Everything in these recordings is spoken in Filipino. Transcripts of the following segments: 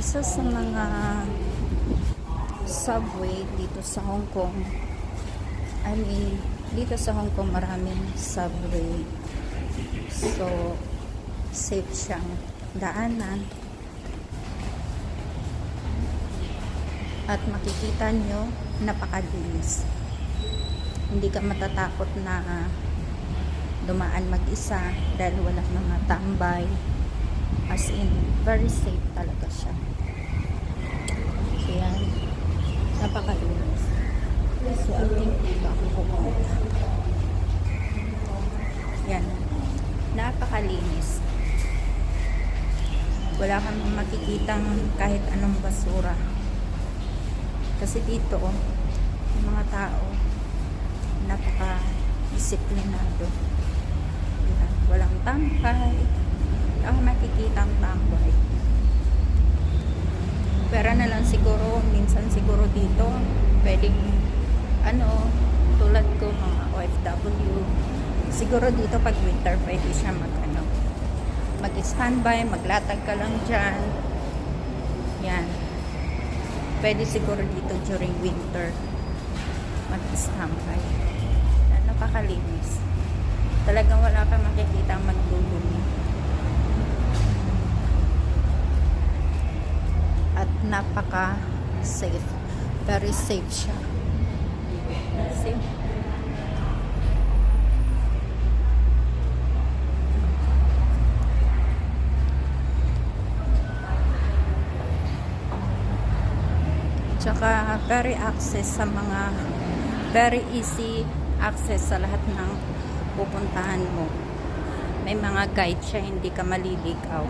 Isa sa mga subway dito sa Hong Kong, dito sa Hong Kong maraming subway. So, safe siyang daanan. At makikita nyo, napakalinis. Hindi ka matatakot na dumaan mag-isa dahil walang mga tambay. As in, very safe talaga siya. So, yan. Napakalinis. So, I think dito ako pupunta. Yan. Napakalinis. Wala kang makikitang kahit anong basura. Kasi dito, yung mga tao, napaka-disiplinado. Yan. Walang tambay. Ang makikita ang tambay. Pera na lang siguro, minsan siguro dito, pwedeng, tulad ko mga OFW, siguro dito pag winter, pwede siya mag-standby, maglatag ka lang dyan. Yan. Pwede siguro dito during winter, mag-standby. Napakalinis. Talagang wala kang makikita magdudumi. At napaka-safe. Very safe siya. See? Tsaka very easy access sa lahat ng pupuntahan mo. May mga guide siya, hindi ka maliligaw.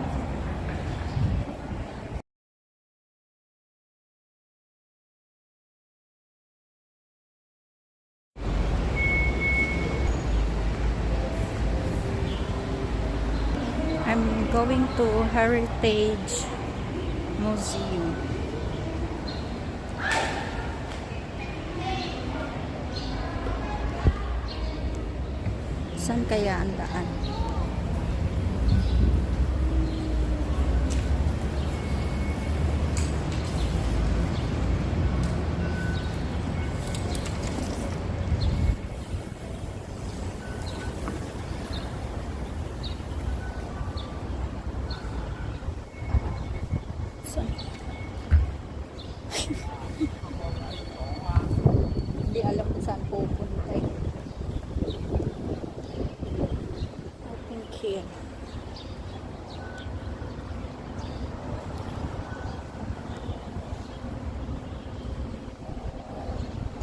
I'm going to Heritage Museum. Saan kaya ang daan? Hindi alam kung saan pupunta eh. I think here.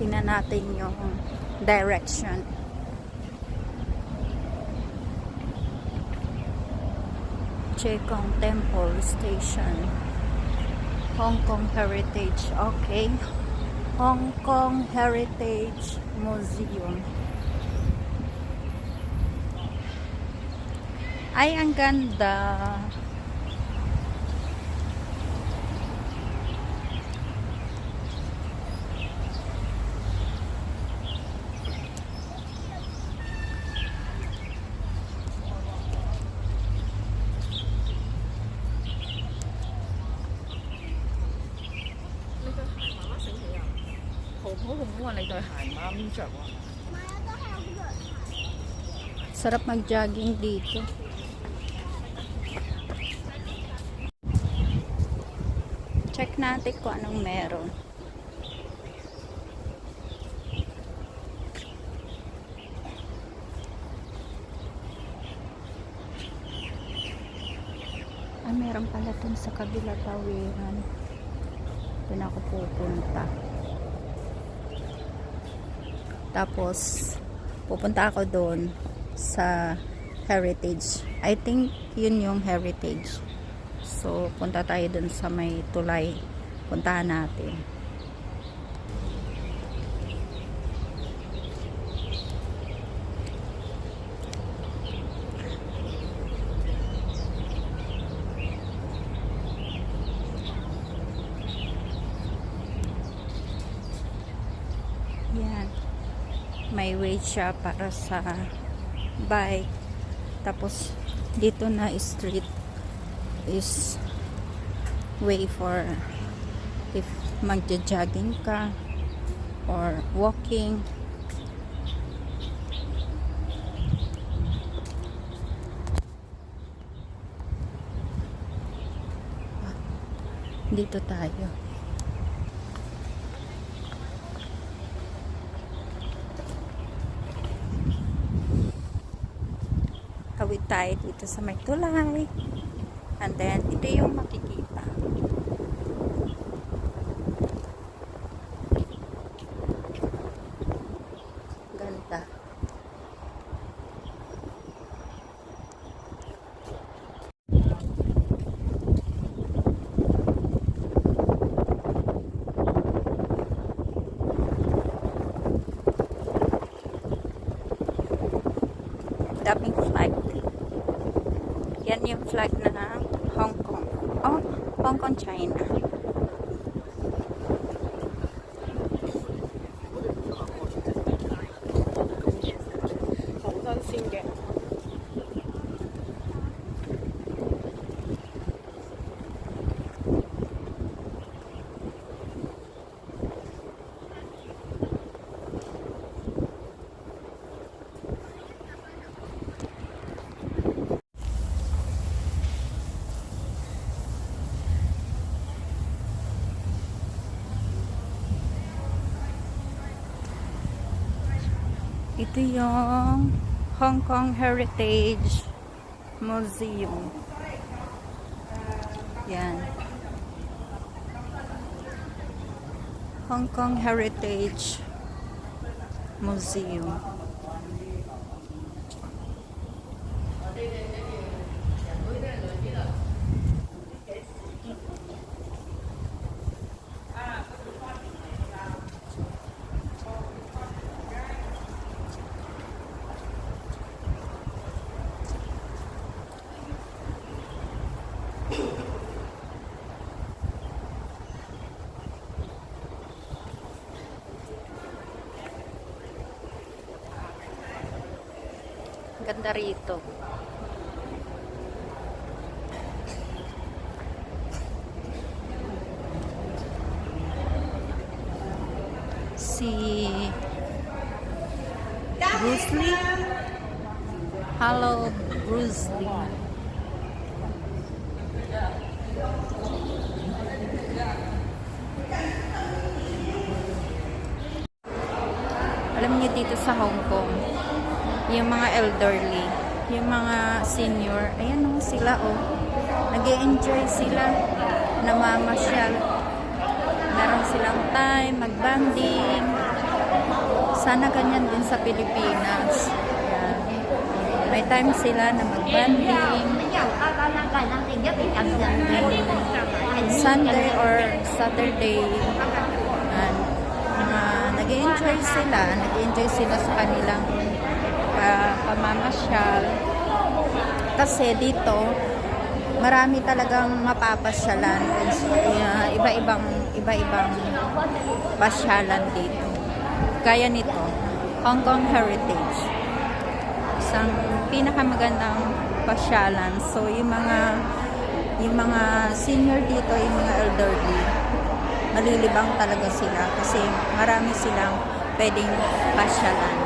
Tingnan natin yung direction. Chekong Temple Station. Hong Kong Heritage. Okay. Hong Kong Heritage Museum. Ay, ang ganda. Sarap mag-jogging dito. Check natin kung anong meron. Meron pala dun sa kabila tawiran. Doon ako pupunta. Tapos pupunta ako doon sa Heritage. I think yun yung Heritage. So punta tayo doon sa may tulay. Puntahan natin. Yan. May way siya para sa bike. Tapos dito na street is way for if magja-jogging ka or walking. Dito tayo. Tawid tayo dito sa may tulay. And then, ito yung makikita. Ganda. Daming flag. Yan yung flag na Hong Kong. Oh, Hong Kong, China. Ito yung Hong Kong Heritage Museum. Yan. Hong Kong Heritage Museum. Ganda rito. Si Bruce Lee. Hello, Bruce Lee. Alam niyo dito sa Hong Kong, yung mga elderly, yung mga senior, ayan o sila o, nag-e-enjoy sila, namamasyal, meron silang time, mag-banding. Sana ganyan din sa Pilipinas. Ayan. May time sila na mag-banding. Sunday or Saturday, nag-enjoy sila sa kanilang pamamasyal. Kasi dito marami talagang mapapasyalan, iba-ibang pasyalan dito. Gaya nito, Hong Kong Heritage, isang pinakamagandang pasyalan. So yung mga senior dito, yung mga elderly, malilibang talaga sila kasi marami silang pwedeng pasyalan.